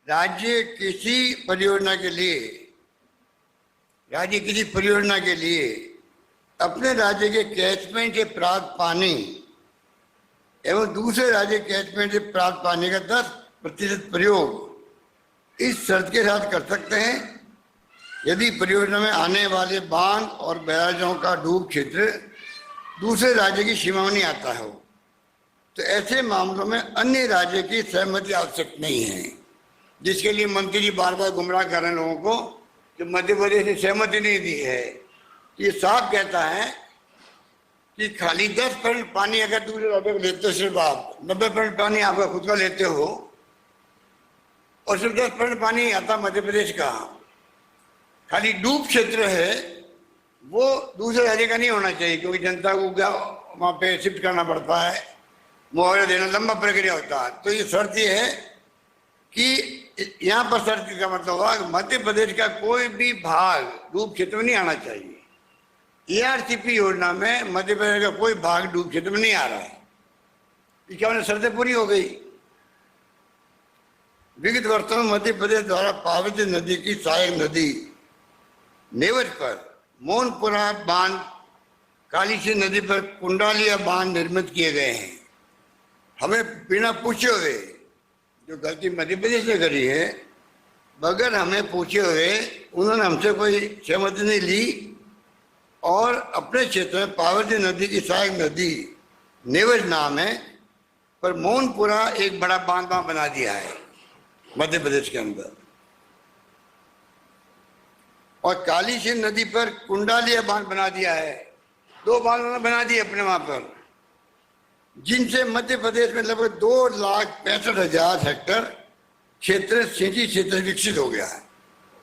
राज्य किसी परियोजना के लिए अपने राज्य के कैचमेंट से प्राप्त पानी एवं दूसरे राज्य कैचमेंट से प्राप्त पानी का 10% प्रयोग इस शर्त के साथ कर सकते हैं यदि परियोजना में आने वाले बांध और बैराजों का डूब क्षेत्र दूसरे राज्य की सीमा में नहीं आता हो। तो ऐसे मामलों में अन्य राज्य की सहमति आवश्यक नहीं है, जिसके लिए मंत्री जी बार बार गुमराह कर रहे हैं लोगों को कि मध्य प्रदेश ने सहमति नहीं दी है। ये साफ कहता है कि खाली 10% पानी अगर दूसरे राज्य को लेते हो, सिर्फ आप 90% पानी आपका खुद का लेते हो और सिर्फ 10% पानी आता मध्य प्रदेश का, खाली डूब क्षेत्र है वो दूसरे राज्य का नहीं होना चाहिए, क्योंकि जनता को क्या वहाँ पे शिफ्ट करना पड़ता है, मुआवजा देना लंबा प्रक्रिया होता है। तो ये शर्त ये है कि यहाँ पर शर्त का मतलब हुआ कि मध्य प्रदेश का कोई भी भाग डूब क्षेत्र में नहीं आना चाहिए। एआरसीपी योजना में मध्य प्रदेश का कोई भाग डूब क्षेत्र में नहीं आ रहा है। क्या उन्हें शर्तें पूरी हो गई। विगत वर्षों में मध्य प्रदेश द्वारा पार्वती नदी की सहायक नदी नेवज पर मोहनपुरा बांध, कालीसी नदी पर कुंडालिया बांध निर्मित किए गए हैं। हमें बिना पूछे हुए, जो गलती मध्य प्रदेश ने करी है, बगैर हमें पूछे हुए उन्होंने हमसे कोई सहमति नहीं ली और अपने क्षेत्र में पार्वती नदी की सहायक नदी नेवज नाम है पर मोहनपुरा एक बड़ा बांध बना दिया है मध्य प्रदेश के अंदर, और कालीसी नदी पर कुंडालिया बांध बना दिया है। 2 बांध बना दिए अपने वहां पर, जिनसे मध्य प्रदेश में लगभग 2,65,000 हेक्टेयर क्षेत्र सिंचाई क्षेत्र विकसित हो गया है।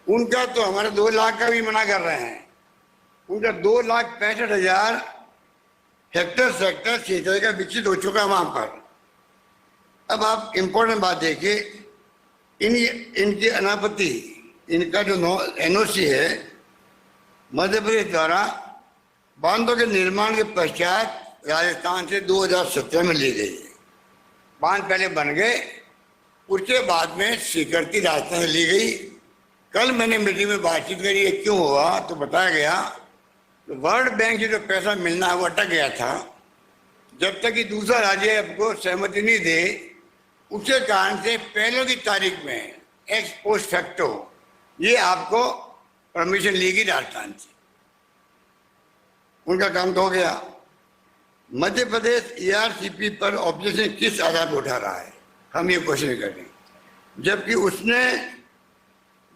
उनका तो हमारे 2 लाख का भी मना कर रहे हैं। उनका 2,65,000 हेक्टेयर सेक्टर सिंचाई का विकसित हो चुका है वहां पर। अब आप इम्पोर्टेंट बात देखिए, इनकी अनापत्ति, इनका जो एनओसी है मध्य प्रदेश द्वारा बांधों के निर्माण के पश्चात राजस्थान से 2017 में ली गई है। बांध पहले बन गए, उसके बाद में स्वीकृति राजस्थान से ली गई। कल मैंने मीटिंग में बातचीत करी है क्यों हुआ, तो बताया गया तो वर्ल्ड बैंक से जो पैसा मिलना है वो अटक गया था। जब तक कि दूसरा राज्य आपको सहमति नहीं दे, उसके कारण से पहले की तारीख में एक्स पोस्ट फैक्टो ये आपको परमिशन लेगी राजस्थान से। उनका काम तो हो गया। मध्य प्रदेश एआरसीपी पर ऑब्जेक्शन किस आधार पर उठा रहा है, हम ये क्वेश्चन कर रहे हैं, जबकि उसने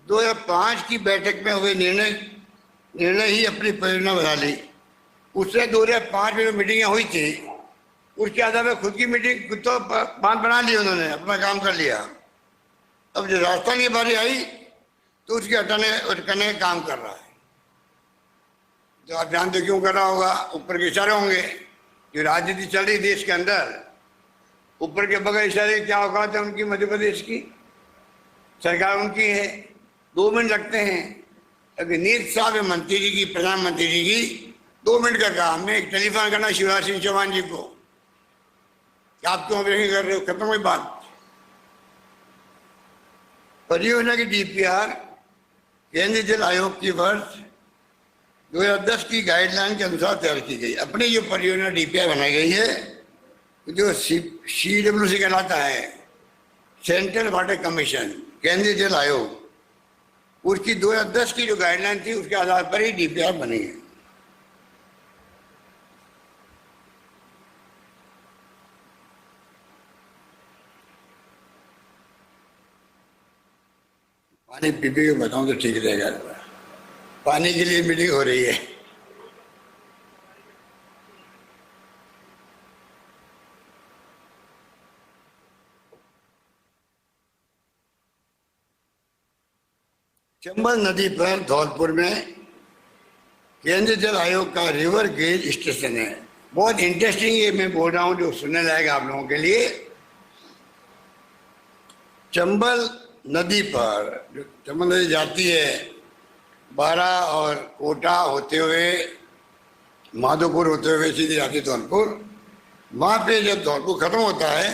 2005 की बैठक में हुए निर्णय ही अपनी परियोजना बना ली। उससे 2005 में जो मीटिंगें हुई थी उसके आधार पर खुद की मीटिंग खुद तो बांध बना ली, उन्होंने अपना काम कर लिया। अब जो राजस्थान की बारी आई तो उसके करने का काम कर रहा है। तो आप जानते क्यों कर रहा होगा, ऊपर के इशारे होंगे। जो राजनीति चल रही देश के अंदर, ऊपर के बगैर इशारे क्या औकात है उनकी, मध्य प्रदेश की सरकार उनकी है। 2 मिनट लगते हैं। अगर नीत साहब है मंत्री जी की, प्रधानमंत्री जी की, 2 मिनट का काम है एक टेलीफोन करना शिवराज सिंह चौहान जी को, आप क्यों ऑपरेशन कर रहे हो, खत्म हुई बात। परियोजना की डीपीआर केंद्रीय जल आयोग की वर्ष 2010 की गाइडलाइन के अनुसार तैयार की गई। अपनी जो परियोजना डीपीआर बनाई गई है, जो CWC कहलाता है, सेंट्रल वाटर कमीशन, केंद्रीय जल आयोग, उसकी 2010 की जो गाइडलाइन थी उसके आधार पर ही डीपीआर बनी है। पानी पी के बताऊं तो ठीक रहेगा। पानी के लिए मीटिंग हो रही है। चंबल नदी पर धौलपुर में केंद्रीय जल आयोग का रिवर गेज स्टेशन है। बहुत इंटरेस्टिंग ये मैं बोल रहा हूँ, जो सुनने लायक आप लोगों के लिए। चंबल नदी पर जो चंबल नदी जाती है बारा और कोटा होते हुए, माधोपुर होते हुए सीधी जाती धौलपुर। वहाँ पे जब धौलपुर खत्म होता है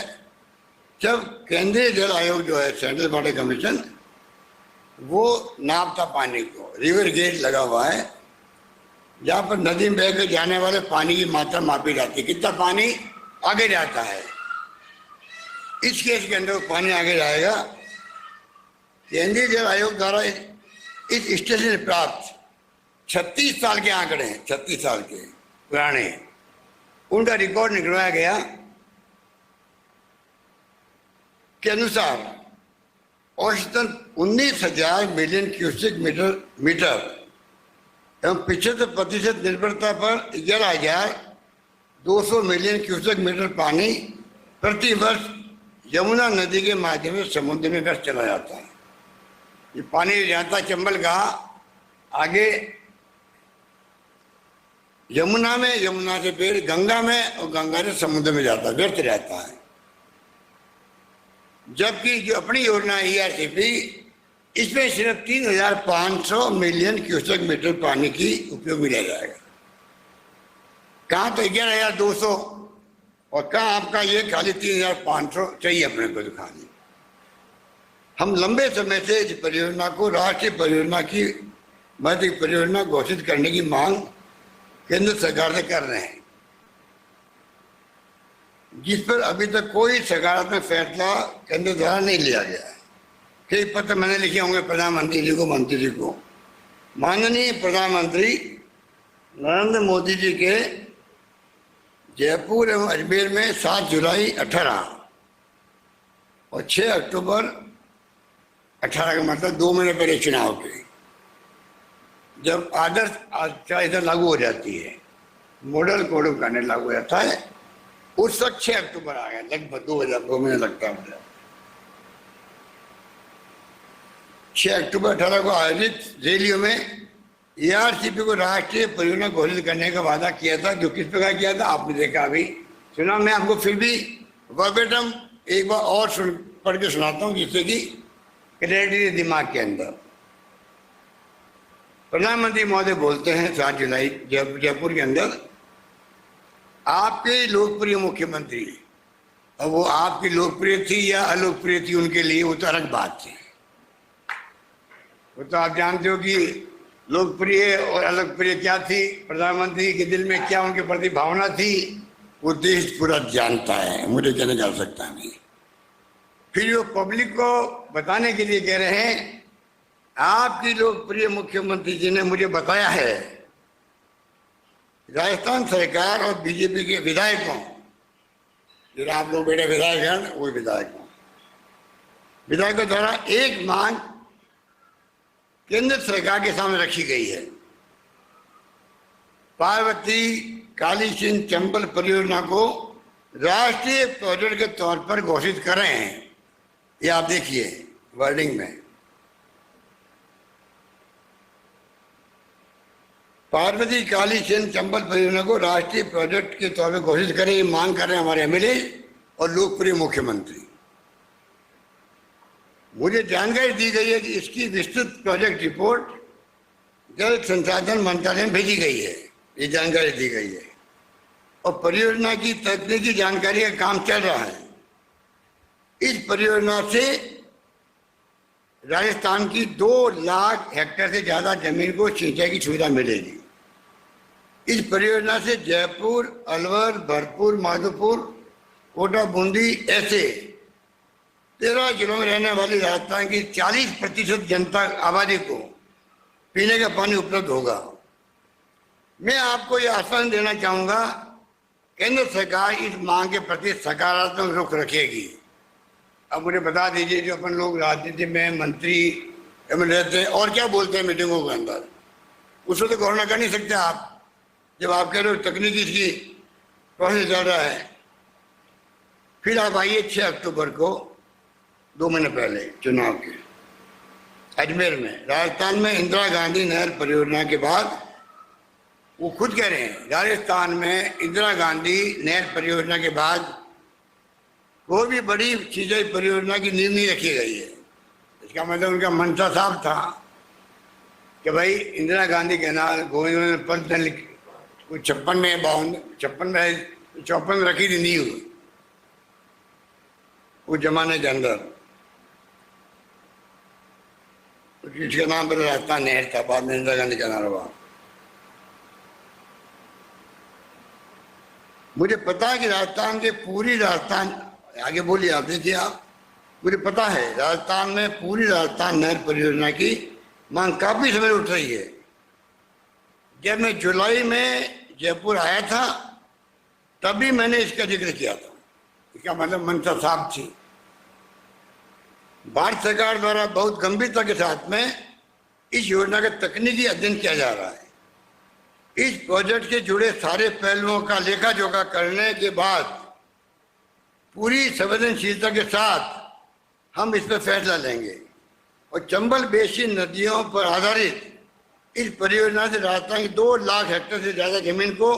जब केंद्रीय जल आयोग जो है, सेंट्रल वाटर कमीशन, वो नापता पानी को, रिवर गेज लगा हुआ है जहाँ पर नदी में बह के जाने वाले पानी की मात्रा मापी जाती है, कितना पानी आगे जाता है। इस केस के अंदर पानी आगे जाएगा। केंद्रीय जल आयोग द्वारा इस स्टेशन से प्राप्त 36 साल के आंकड़े हैं, 36 साल के पुराने, उनका रिकॉर्ड निकलवाया गया के अनुसार औसतन 19,000 मिलियन क्यूसेक मीटर एवं 75% निर्भरता पर 11,200 मिलियन क्यूसेक मीटर पानी प्रति वर्ष यमुना नदी के माध्यम से समुद्र में व्यस्त चला जाता है। ये पानी जाता चंबल का आगे यमुना में, यमुना से फिर गंगा में और गंगा से समुद्र में जाता है, व्यस्त रहता है। जबकि जो अपनी योजना है ERCP, इसमें सिर्फ 3,500 मिलियन क्यूसेक मीटर पानी की उपयोग में लिया जाएगा। कहाँ तो 11,200 और कहाँ आपका ये खाली 3,500 चाहिए अपने को दिखाने। हम लंबे समय से इस परियोजना को राष्ट्रीय परियोजना की महत्वपूर्ण परियोजना घोषित करने की मांग केंद्र सरकार से कर रहे हैं, जिस पर अभी तक कोई सकारात्मक फैसला केंद्र द्वारा नहीं लिया गया है। कई पत्र मैंने लिखे होंगे प्रधानमंत्री जी को, मंत्री जी को। माननीय प्रधानमंत्री नरेंद्र मोदी जी के जयपुर एवं अजमेर में 7 जुलाई 18 और 6 अक्टूबर 18 का मतलब 2 महीने पहले चुनाव के, जब आदर्श आचार संहिता लागू हो जाती है, मॉडल कोड ऑफ कंडक्ट लागू हो जाता है, उस वक्त 6 अक्टूबर आ गया, लगभग 2 महीने लगता है मुझे। 6 अक्टूबर 18 को आयोजित रैलियों में ERCP को राष्ट्रीय परियोजना घोषित करने का वादा किया था। जो किस प्रकार किया था आपने देखा, अभी सुना। मैं आपको फिर भी वर्बेटम एक बार और पढ़ के सुनाता हूँ, जिससे कि क्लैरिटी दिमाग के अंदर। प्रधानमंत्री महोदय बोलते हैं 7 जुलाई जयपुर के अंदर, आपके लोकप्रिय मुख्यमंत्री, अब वो आपकी लोकप्रिय थी या अलोकप्रिय थी उनके लिए, वो तो अलग बात थी। वो तो आप जानते हो कि लोकप्रिय और अलोकप्रिय क्या थी, प्रधानमंत्री के दिल में क्या उनके प्रति भावना थी, वो देश पूरा जानता है, मुझे कहने जा सकता नहीं। फिर वो पब्लिक को बताने के लिए कह रहे हैं, आपकी लोकप्रिय मुख्यमंत्री जी ने मुझे बताया है राजस्थान सरकार और बीजेपी के विधायकों, फिर आप लोग बेटे विधायक हैं, वो विधायकों द्वारा एक मांग केंद्र सरकार के सामने रखी गई है। पार्वती काली सिंध चंबल परियोजना को राष्ट्रीय प्रोजेक्ट के तौर पर घोषित करें। ये आप देखिए वर्डिंग में, पार्वती काली सिंध चंबल परियोजना को राष्ट्रीय प्रोजेक्ट के तौर पर घोषित करें, ये मांग कर रहे हैं हमारे MLA और लोकप्रिय मुख्यमंत्री। मुझे जानकारी दी गई है कि इसकी विस्तृत प्रोजेक्ट रिपोर्ट जल संसाधन मंत्रालय में भेजी गई है, ये जानकारी दी गई है, और परियोजना की तकनीकी जानकारी का काम चल रहा है। इस परियोजना से राजस्थान की 2 लाख हेक्टेयर से ज्यादा जमीन को सिंचाई की सुविधा मिलेगी। इस परियोजना से जयपुर, अलवर, भरतपुर, माधोपुर, कोटा, बूंदी ऐसे 13 जिलों में रहने वाली राजस्थान की 40% जनता आबादी को पीने का पानी उपलब्ध होगा। मैं आपको यह आश्वासन देना चाहूंगा, केंद्र सरकार इस मांग के प्रति सकारात्मक रुख रखेगी। अब मुझे बता दीजिए, जो अपन लोग राजनीति में मंत्री रहते हैं और क्या बोलते हैं मीटिंगों के अंदर, उसको तो गौर कर नहीं सकते आप। जब आप कह रहे हो तकनीकी इसकी प्रोसेस चल रहा है, फिर आप आइए 6 अक्टूबर को 2 महीने पहले चुनाव के अजमेर में, राजस्थान में इंदिरा गांधी नहर परियोजना के बाद, वो खुद कह रहे हैं राजस्थान में इंदिरा गांधी नहर परियोजना के बाद कोई भी बड़ी सिंचाई परियोजना की नींव नहीं रखी गई है। इसका मतलब उनका मंशा साफ था कि भाई इंदिरा गांधी के नाम गोविंद पंत ने कुछ 56 में 52 56 में 54 में रखी थी नींव, उस जमाने के अंदर। इसके नाम पर राजस्थान नहर था, बाद में इंदिरा गांधी का नारा हुआ। मुझे पता है कि राजस्थान के पूरी राजस्थान, आगे बोलिए आप, देखिए आप, मुझे पता है राजस्थान में पूरी राजस्थान नहर परियोजना की मांग काफी समय उठ रही है। जब मैं जुलाई में जयपुर आया था तभी मैंने इसका जिक्र किया था। इसका मतलब मंशा साफ थी। भारत सरकार द्वारा बहुत गंभीरता के साथ में इस योजना का तकनीकी अध्ययन किया जा रहा है। इस प्रोजेक्ट से जुड़े सारे पहलुओं का लेखा जोखा करने के बाद पूरी संवेदनशीलता के साथ हम इस पर फैसला लेंगे और चंबल बेसिन नदियों पर आधारित इस परियोजना से राजस्थान की 2 लाख हेक्टेयर से ज्यादा जमीन को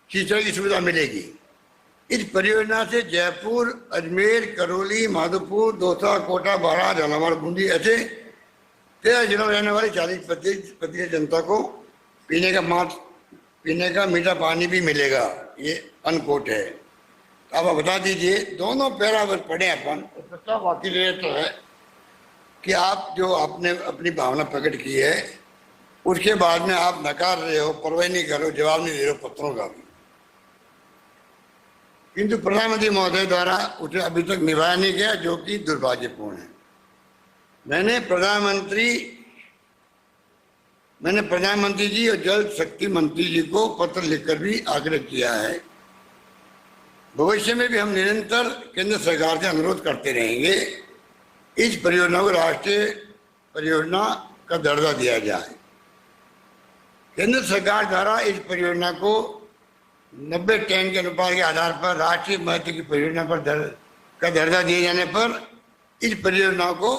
सिंचाई की सुविधा मिलेगी। इस परियोजना से जयपुर, अजमेर, करौली, माधोपुर, दौसा, कोटा, बारां, झालावाड़, बूंदी ऐसे 13 जिलों में रहने वाली 40% जनता को पीने का मीठा पानी भी मिलेगा। ये अनकोट है। अब आप बता दीजिए, दोनों पैरा अगर पढ़े अपन तो वाकई तो है कि आप जो आपने अपनी भावना प्रकट की है उसके बाद में आप नकार रहे हो, परवाह नहीं कर रहे हो, जवाब नहीं दे रहे हो पत्रों का भी। किंतु प्रधानमंत्री महोदय द्वारा उसे अभी तक निभाया नहीं गया, जो कि दुर्भाग्यपूर्ण है। मैंने प्रधानमंत्री जी और जल शक्ति मंत्री जी को पत्र लिखकर भी आग्रह किया है। भविष्य में भी हम निरंतर केंद्र सरकार से अनुरोध करते रहेंगे इस परियोजना को राष्ट्रीय परियोजना का दर्जा दिया जाए। केंद्र सरकार द्वारा इस परियोजना को 90-10 के अनुपात के आधार पर राष्ट्रीय महत्व की परियोजना का दर्जा दिए जाने पर इस परियोजना को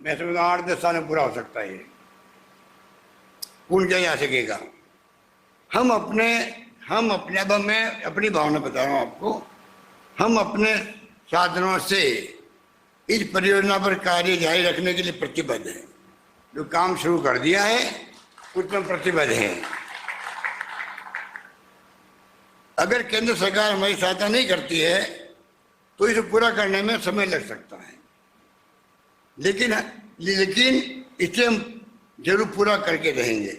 मैं समझता हूँ 8-10 साल में पूरा हो सकता है, पूर्ण किया जा सकेगा। हम अपने अब मैं अपनी भावना बता रहा हूँ आपको, हम अपने साधनों से इस परियोजना पर कार्य जारी रखने के लिए प्रतिबद्ध हैं। जो काम शुरू कर दिया है उसमें प्रतिबद्ध है। अगर केंद्र सरकार हमारी सहायता नहीं करती है तो इसे पूरा करने में समय लग सकता है, लेकिन इसे हम जरूर पूरा करके रहेंगे।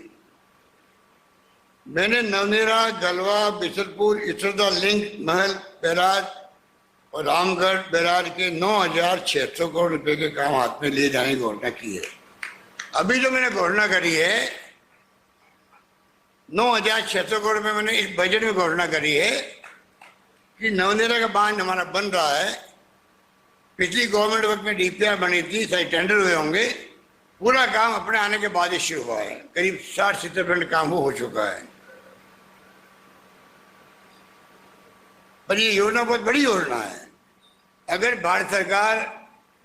मैंने नवनेरा, गलवा, बिशनपुर, इसरदा लिंक, महल बैराज और रामगढ़ बैराज के 9,600 करोड़ रुपए के काम हाथ में लिए जाने की घोषणा की है। अभी जो मैंने घोषणा करी है 9,600 करोड़ रुपए मैंने इस बजट में घोषणा करी है कि नवनेरा का बांध हमारा बन रहा है। पिछली गवर्नमेंट वक्त में डीपीआर बनी थी, सारे टेंडर हुए होंगे, पूरा काम अपने आने के बाद ही शुरू हुआ है। करीब 60-70% काम हो चुका है। पर ये योजना बहुत बड़ी योजना है। अगर भारत सरकार,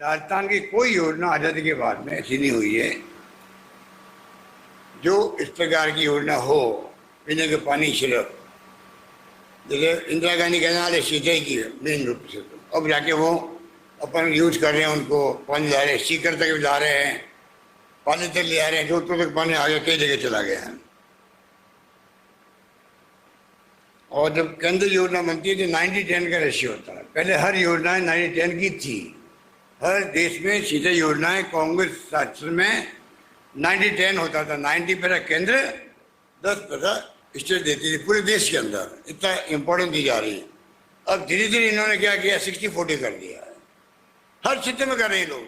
राजस्थान की कोई योजना आजादी के बाद में ऐसी नहीं हुई है जो इस प्रकार की योजना हो, पीने के पानी सिर्फ जैसे इंदिरा गांधी कैनाल है सिंचाई की मेन रूप से, तो अब जाके वो अपन यूज कर रहे हैं, उनको पानी ला रहे हैं, सीकर तक ला रहे हैं, पानी तक ले आ रहे हैं, जोधपुर तक पानी आगे कई जगह चला गया है। और जब केंद्र योजना बनती है तो 90-10 का रेशियो होता है। पहले हर योजनाएं 90-10 की थी। हर देश में सिंचाई योजनाएं कांग्रेस शासन में 90-10 होता था। 90% केंद्र, 10% स्टेट देती थी पूरे देश के अंदर। इतना इम्पोर्टेंस दी जा रही है। अब धीरे धीरे इन्होंने क्या किया, 60-40 कर दिया है। हर क्षेत्र में कर रहे हैं लोग।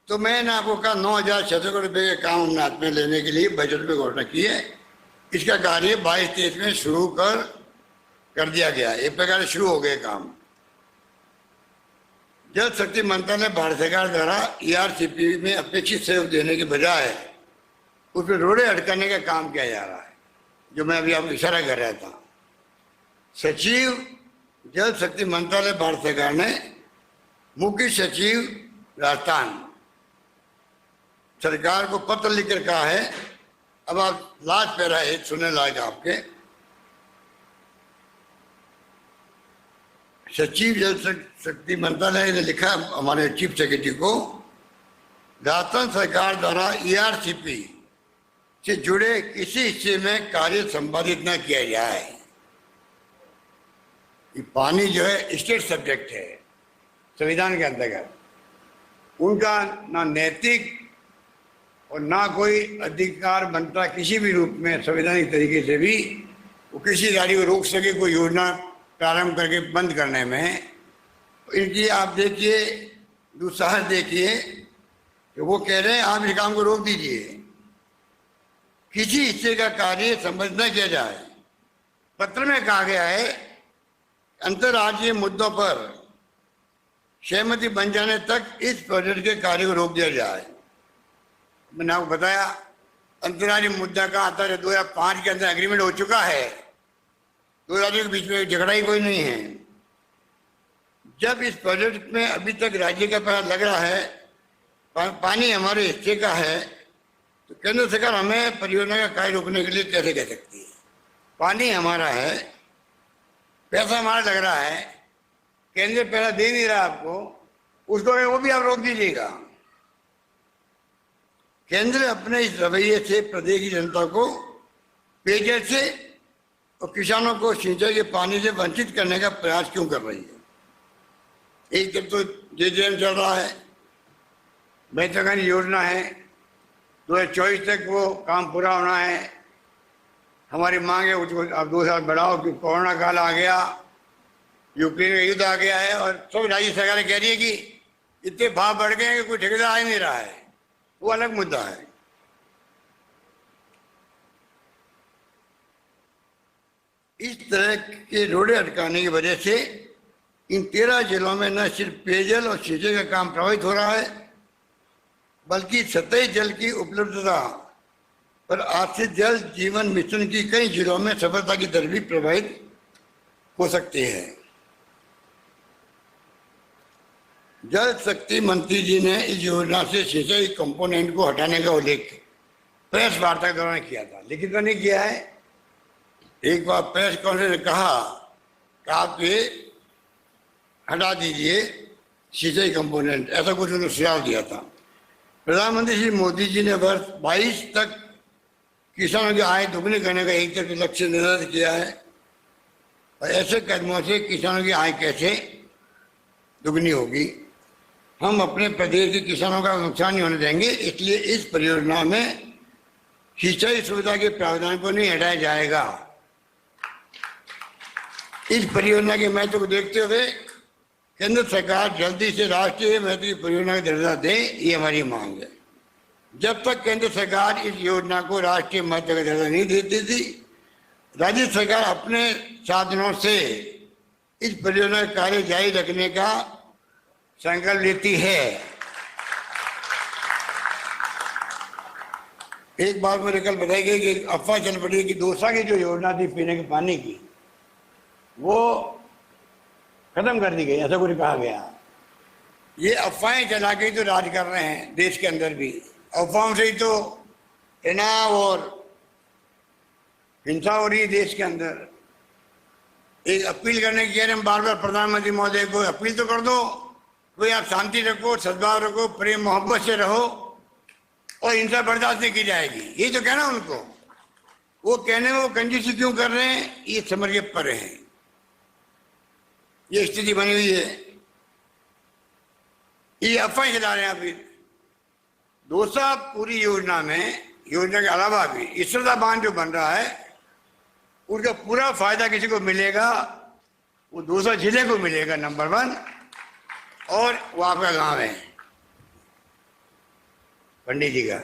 तो मैंने आपको कहा 9,600 करोड़ रुपए के काम हमने हाथ में लेने के लिए बजट में घोषणा की है। इसका कार्य 22-23 में शुरू कर दिया गया। एक प्रकार से शुरू हो गए काम। जल शक्ति मंत्रालय भारत सरकार द्वारा ERCP में अपेक्षित सहयोग देने के बजाय उसमें रोड़े अटकाने का काम किया जा रहा है, जो मैं अभी आपको इशारा कर रहा था। सचिव जल शक्ति मंत्रालय भारत सरकार ने मुख्य सचिव राजस्थान सरकार को पत्र लिखकर कहा है, अब आप लास्ट पैरा है सुनने लायक आपके, सचिव जल शक्ति मंत्रालय ने लिखा हमारे चीफ सेक्रेटरी को, राजस्थान सरकार द्वारा ERCP से जुड़े किसी हिस्से में कार्य संपादित न किया जाए। ये पानी जो है स्टेट सब्जेक्ट है संविधान के अंतर्गत, उनका ना नैतिक और ना कोई अधिकार बनता किसी भी रूप में संवैधानिक तरीके से भी वो किसी गाड़ी को रोक सके कोई योजना प्रारंभ करके बंद करने में। इनकी आप देखिए दुस्साहस देखिए कि वो कह रहे हैं आप इस काम को रोक दीजिए, किसी हिस्से का कार्य संबद्ध न किया जाए। पत्र में कहा गया है अंतर्राज्यीय मुद्दों पर सहमति बन जाने तक इस प्रोजेक्ट के कार्य को रोक दिया जाए। मैंने आपको बताया अंतर्राज्यीय मुद्दा का आता है 2005 के अंदर एग्रीमेंट हो चुका है, दो राज्यों के बीच में झगड़ा ही कोई नहीं है। जब इस प्रोजेक्ट में अभी तक राज्य का पैसा लग रहा है, पानी हमारे हिस्से का है, तो केंद्र सरकार हमें परियोजना का कार्य रोकने के लिए कैसे कह सकती है? पानी हमारा है, पैसा हमारा लग रहा है, केंद्र पैसा दे नहीं रहा आपको, उसको वो भी आप रोक दीजिएगा। केंद्र अपने इस रवैये से प्रदेश की जनता को पेयजल से और किसानों को सिंचाई के पानी से वंचित करने का प्रयास क्यों कर रही है? एक तरफ तो जेजेएम चल रहा है, महत्वाकांक्षी योजना है, 2024 तक वो काम पूरा होना है। हमारी मांग है उसको अब 2 साल बढ़ाओ कि कोरोना काल आ गया, यूक्रेन का युद्ध आ गया है और सब राज्य सरकारें कह रही है कि इतने भाव बढ़ गए हैं कि कोई ठेकेदार आ ही नहीं रहा है, वो अलग मुद्दा है। इस तरह के रोड़े अटकाने की वजह से इन 13 जिलों में न सिर्फ पेयजल और सिंचाई का काम प्रभावित हो रहा है, बल्कि सतही जल की उपलब्धता पर आश्रित जल जीवन मिशन की कई जिलों में सफलता की दर भी प्रभावित हो सकती है। जल शक्ति मंत्री जी ने इस योजना से सिंचाई कंपोनेंट को हटाने का उल्लेख प्रेस वार्ता के दौरान किया था, लेकिन तो नहीं किया है। एक बार प्रेस कॉन्फ्रेंस ने कहा कि आप ये हटा दीजिए सिंचाई कंपोनेंट, ऐसा कुछ उन्होंने सुझाव दिया था। प्रधानमंत्री श्री मोदी जी ने वर्ष 22 तक किसानों की आय दोगुनी करने का एक तरफ लक्ष्य निर्धारित किया है और ऐसे कदमों से किसानों की आय कैसे दुगनी होगी? हम अपने प्रदेश के किसानों का नुकसान नहीं होने देंगे, इसलिए इस परियोजना में सिंचाई सुविधा के प्रावधान को नहीं हटाया जाएगा। इस परियोजना के महत्व को देखते हुए केंद्र सरकार जल्दी से राष्ट्रीय महत्व की परियोजना का दर्जा दे, ये हमारी मांग है। जब तक केंद्र सरकार इस योजना को राष्ट्रीय महत्व का दर्जा नहीं देती थी, राज्य सरकार अपने साधनों से इस परियोजना का कार्य जारी रखने का संकल्प लेती है। एक बात मेरे कल बताई गई कि अफवाह चल पड़ी कि दौसा की जो योजना थी पीने के पानी की, वो खत्म कर दी गई, ऐसा कुछ कहा गया। ये अफवाहें चला के तो राज कर रहे हैं देश के अंदर भी, अफवाहों से ही तो तनाव और हिंसा हो रही है देश के अंदर। एक अपील करने की हम बार बार प्रधानमंत्री महोदय को अपील तो कर दो, कोई आप शांति रखो, सद्भाव रखो, प्रेम मोहब्बत से रहो और हिंसा बर्दाश्त नहीं की जाएगी, ये तो कहना उनको। वो कहने में वो कंजूसी क्यों कर रहे हैं ये समझ के परे हैं। ये स्थिति बनी हुई है, ये अफवाह चला रहे हैं। अभी दौसा पूरी योजना में, योजना के अलावा भी इसरदा बांध जो बन रहा है उसका पूरा फायदा किसी को मिलेगा, वो दौसा जिले को मिलेगा नंबर 1, और वो आपका गांव है पंडित जी का,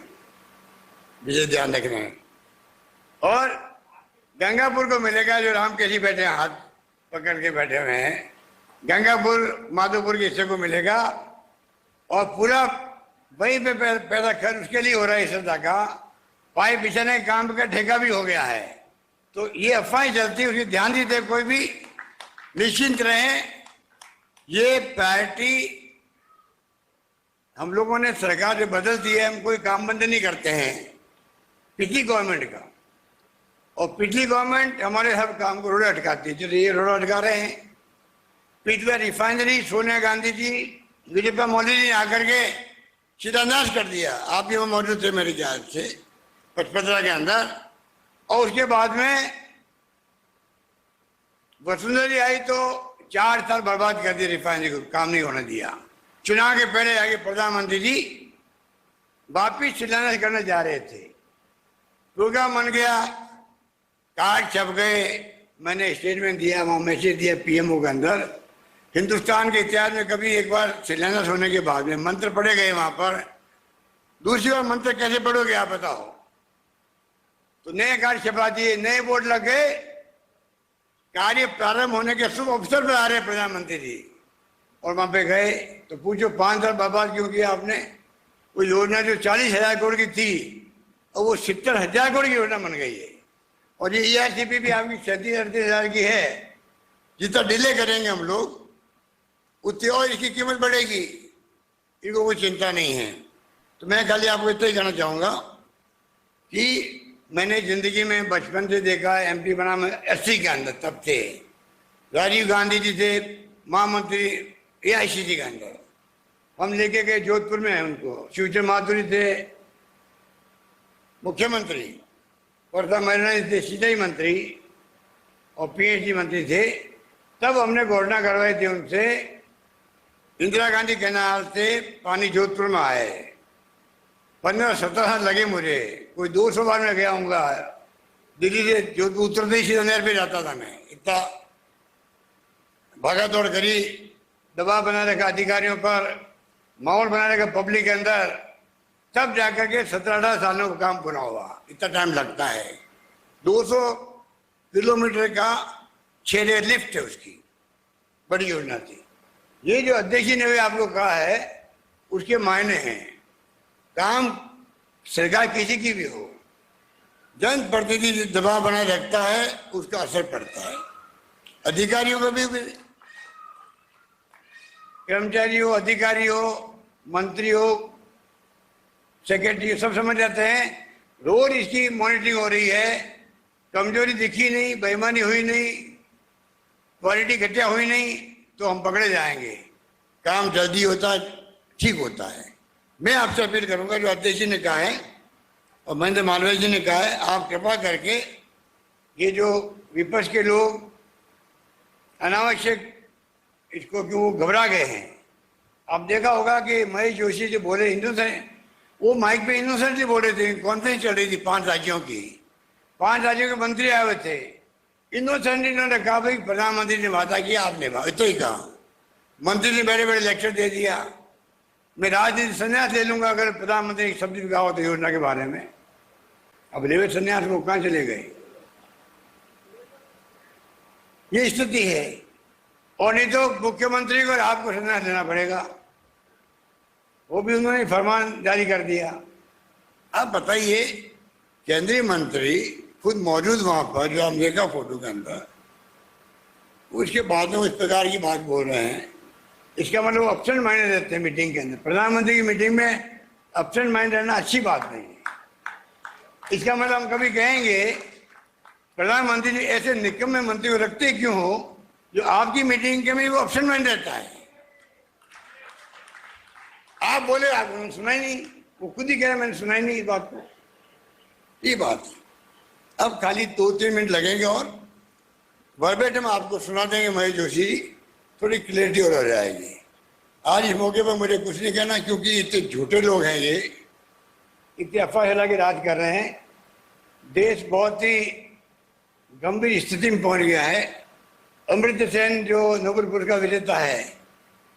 विशेष ध्यान रखना है। और गंगापुर को मिलेगा जो राम केसी बैठे हैं, हाथ पकड़ के बैठे हुए हैं, गंगापुर माधोपुर के हिस्से को मिलेगा और पूरा वहीं पे पैदा खर्च उसके लिए हो रहा है। श्रद्धा का पाइप बिछाने का काम का ठेका भी हो गया है। तो ये अफवाहें चलती, उसकी ध्यान दीजिए, कोई भी निश्चिंत रहें। ये प्रायोरिटी हम लोगों ने सरकार जो बदल दी है, हम कोई काम बंद नहीं करते हैं पिछली गवर्नमेंट का, और पिछली गवर्नमेंट हमारे हर काम को रोड़ा अटकाती है, जो ये रोड़ा अटका रहे हैं। पिछले रिफाइनरी सोनिया गांधी जी, वीरप्पा मोदी जी ने आकर के शिलान्यास कर दिया, आप भी वो मौजूद थे मेरे ख्याल से, पचपदरा के अंदर, और उसके बाद में वसुंधरा जी आई तो 4 साल बर्बाद कर दिए, रिफाइनरी को काम नहीं होने दिया। चुनाव के पहले आगे प्रधानमंत्री जी वापिस शिलान्यास करने जा रहे थे, प्रोग्राम बन गया, कार्ड छप गए, मैंने स्टेटमेंट दिया, वहां मैसेज दिया पीएमओ के अंदर, हिंदुस्तान के इतिहास में कभी एक बार शिलान्यास होने के बाद में मंत्र पढ़े गए वहां पर, दूसरी बार मंत्र कैसे पढ़ोगे आप बताओ। तो नए कार्ड छपा दिए, नए बोर्ड लग गए, कार्य प्रारंभ होने के शुभ अवसर पर आ रहे प्रधानमंत्री जी, और वहां पे गए तो पूछो 5 साल बर्बाद क्यों किया आपने। वो योजना जो 40,000 करोड़ की थी और वो 70,000 करोड़ की योजना बन गई है, और ये ERCP भी आपकी 37-38,000 की है। जितना डिले करेंगे हम लोग उतनी और इसकी कीमत बढ़ेगी, इनको कोई चिंता नहीं है। तो मैं खाली आपको इतना ही कहना चाहूँगा कि मैंने जिंदगी में बचपन से देखा है, MP बना मैं 80 के अंदर, तब थे राजीव गांधी जी थे महामंत्री AICC के अंदर, हम लेके गए जोधपुर में उनको, शिवचंद्र माथुरी थे मुख्यमंत्री, वर्षा महिला जी थे सिंचाई मंत्री और PhD मंत्री थे। तब हमने घोषणा करवाई थी उनसे, इंदिरा गांधी कैनाल से पानी जोधपुर में आए, 15-17 साल लगे मुझे, कोई 200 बार में गया हूँगा दिल्ली से जोधपुर, उत्तर प्रदेश नहर पे जाता था मैं, इतना भागा दौड़ करी, दबाव बना रखा अधिकारियों पर, माहौल बना रखा पब्लिक के अंदर, तब जाकर के 17-18 सालों का काम पूरा हुआ। इतना टाइम लगता है। 200 किलोमीटर का 6 लेयर लिफ्ट है उसकी, बड़ी योजना थी। ये जो अध्यक्ष जी ने आप लोग कहा है उसके मायने हैं, काम सरकार किसी की भी हो, जनप्रतिनिधि दबाव बनाए रखता है उसका असर पड़ता है। अधिकारियों को भी, कर्मचारी हो, अधिकारी हो, मंत्री हो, सेक्रेटरी हो, सब समझ जाते हैं। रोज इसकी मॉनिटरिंग हो रही है, कमजोरी दिखी नहीं, बेईमानी हुई नहीं, क्वालिटी घटिया हुई नहीं तो हम पकड़े जाएंगे। काम जल्दी होता है, ठीक होता है। मैं आपसे अपील करूंगा, जो अध्यक्ष जी ने कहा है और महेंद्र मालवीय जी ने कहा है, आप कृपा करके ये जो विपक्ष के लोग अनावश्यक इसको क्यों वो घबरा गए हैं। अब देखा होगा कि महेश जोशी जो बोले इनोसेंट, वो माइक पे इनोसेंटली बोले थे, कॉन्फ्रेंस चल रही थी 5 राज्यों की, 5 राज्यों के मंत्री आए हुए थे, इनोसेंटली इन्होंने कहा भाई प्रधानमंत्री ने वादा किया, आपने इतना ही कहा। मंत्री ने बड़े बड़े लेक्चर दे दिया, मैं राजनीति संन्यास ले लूंगा अगर प्रधानमंत्री एक शब्द भी कहा हो तो योजना के बारे में। अब लेवे संन्यास वो कहां चले गए, ये स्थिति है। और नहीं तो मुख्यमंत्री को आपको संन्यास लेना पड़ेगा, वो भी उन्होंने फरमान जारी कर दिया। आप बताइए, केंद्रीय मंत्री खुद मौजूद वहां पर, जो हम देखा फोटो के अंदर, उसके बाद में इस प्रकार की बात बोल रहे हैं। इसका मतलब एब्सेंट माइंड रहते हैं मीटिंग के अंदर। प्रधानमंत्री की मीटिंग में एब्सेंट माइंड रहना अच्छी बात नहीं है। इसका मतलब हम कभी कहेंगे प्रधानमंत्री जी ऐसे निकम्मे मंत्री को रखते क्यों हो जो आपकी मीटिंग के में वो एब्सेंट माइंड रहता है। आप बोले, आपने सुना ही नहीं, वो खुद ही कह रहे मैंने सुना ही नहीं इस बात को। ये बात अब खाली 2-3 मिनट लगेंगे और वर्बेटम आपको सुना देंगे महेश जोशी जी, थोड़ी क्लियरिटी और हो जाएगी। आज इस मौके पर मुझे कुछ नहीं कहना, क्योंकि इतने झूठे लोग हैं, ये इतने अफवाह फैला के राज कर रहे हैं। देश बहुत ही गंभीर स्थिति में पहुंच गया है। अमृत सेन जो नोबेल पुरस्कार विजेता है,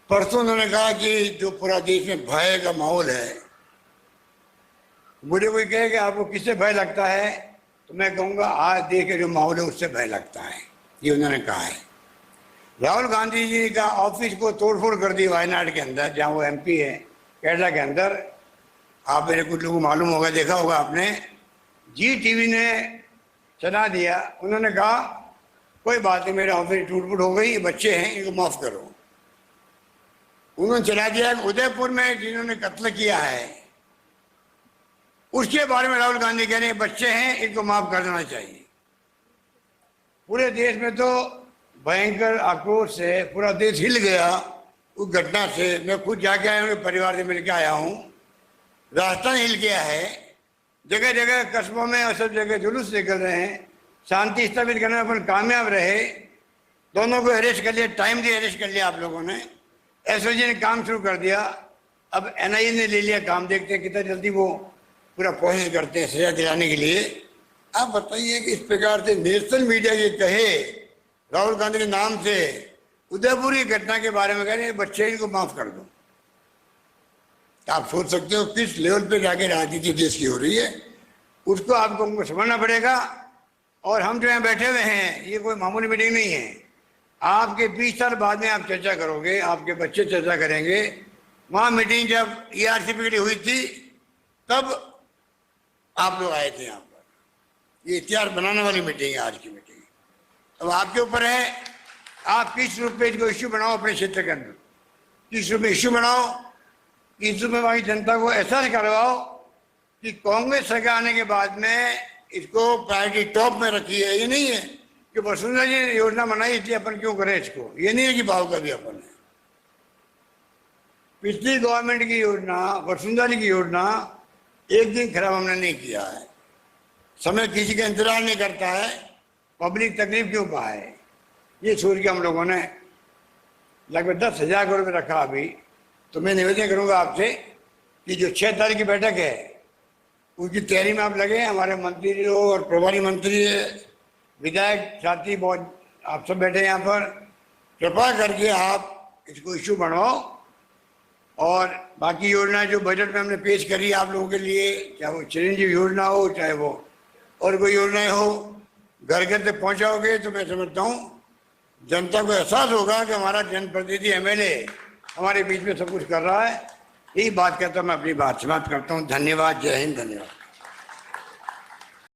परसों उन्होंने कहा कि जो पूरा देश में भय का माहौल है, मुझे कोई कहे कि आपको किससे भय लगता है, तो मैं कहूँगा आज देश के जो माहौल है उससे भय लगता है, ये उन्होंने कहा है। राहुल गांधी जी का ऑफिस को तोड़फोड़ कर दी वायनाड के अंदर, जहाँ वो MP है केरला के अंदर। आप मेरे कुछ लोगों को मालूम होगा, देखा होगा आपने, GTV ने चला दिया। उन्होंने कहा कोई बात नहीं, मेरे ऑफिस टूट-फूट हो गई, ये बच्चे हैं, इनको माफ करो। उन्होंने चला दिया। उदयपुर में जिन्होंने कत्ल किया है उसके बारे में राहुल गांधी कह रहे हैं बच्चे हैं, इनको माफ कर देना चाहिए। पूरे देश में तो भयंकर आक्रोश से पूरा देश हिल गया उस घटना से। मैं खुद जाके आया हूँ, परिवार से मिलकर आया हूँ, राजस्थान हिल गया है। जगह जगह कस्बों में और सब जगह जुलूस निकल रहे हैं, शांति स्थापित करने में अपन कामयाब रहे। दोनों को अरेस्ट कर लिया, टाइम भी अरेस्ट कर लिया आप लोगों ने। एसओजी ने काम शुरू कर दिया, अब एनआईए ने ले लिया काम, देखते हैं कितना जल्दी वो पूरा कोशिश करते हैं सजा दिलाने के लिए। आप बताइए कि इस प्रकार से नेशनल मीडिया ये कहे राहुल गांधी के नाम से उदयपुर की घटना के बारे में कह रहे हैं बच्चे इनको माफ कर दो। आप सोच सकते हो किस लेवल पे जाके राजनीति देश की हो रही है, उसको आपको समझना पड़ेगा। और हम जो यहाँ बैठे हुए हैं ये कोई मामूली मीटिंग नहीं है। आपके 20 साल बाद में आप चर्चा करोगे, आपके बच्चे चर्चा करेंगे। वहाँ मीटिंग जब ERCP के लिए हुई थी तब आप लोग आए थे यहाँ पर। ये इतिहास बनाने वाली मीटिंग है आज की मीटिंग। अब आपके ऊपर है, आप किस रूप में इसको इश्यू बनाओ अपने क्षेत्र के अंदर, किस रूप में इश्यू बनाओ, किस रूप में वही जनता को एहसास करवाओ कि कांग्रेस सरकार आने के बाद में इसको प्रायोरिटी टॉप में रखी है। ये नहीं है कि वसुंधरा जी ने योजना बनाई इसलिए अपन क्यों करें इसको, ये नहीं है कि भाव का भी अपन है। पिछली गवर्नमेंट की योजना, वसुंधरा जी की योजना एक दिन खराब हमने नहीं किया है। समय किसी का इंतजार नहीं करता है, पब्लिक तकलीफ क्यों पाए, ये सोच के हम लोगों ने लगभग 10,000 करोड़ में रखा अभी। तो मैं निवेदन करूंगा आपसे कि जो 6 तारीख की बैठक है उनकी तैयारी में आप लगे। हमारे मंत्री लोग और प्रभारी मंत्री, विधायक साथी बहुत आप सब बैठे यहाँ पर, कृपा करके आप इसको इश्यू बनवाओ। और बाकी योजना जो बजट में हमने पेश करी आप लोगों के लिए, चाहे वो चिरंजीव योजना हो, चाहे वो और कोई योजनाएं हो, घर घर तक पहुँचाओगे तो मैं समझता हूँ जनता को एहसास होगा कि हमारा जनप्रतिनिधि MLA हमारे बीच में सब कुछ कर रहा है। यही बात कहता हूँ मैं अपनी बात समाप्त करता हूँ। धन्यवाद, जय हिंद, धन्यवाद।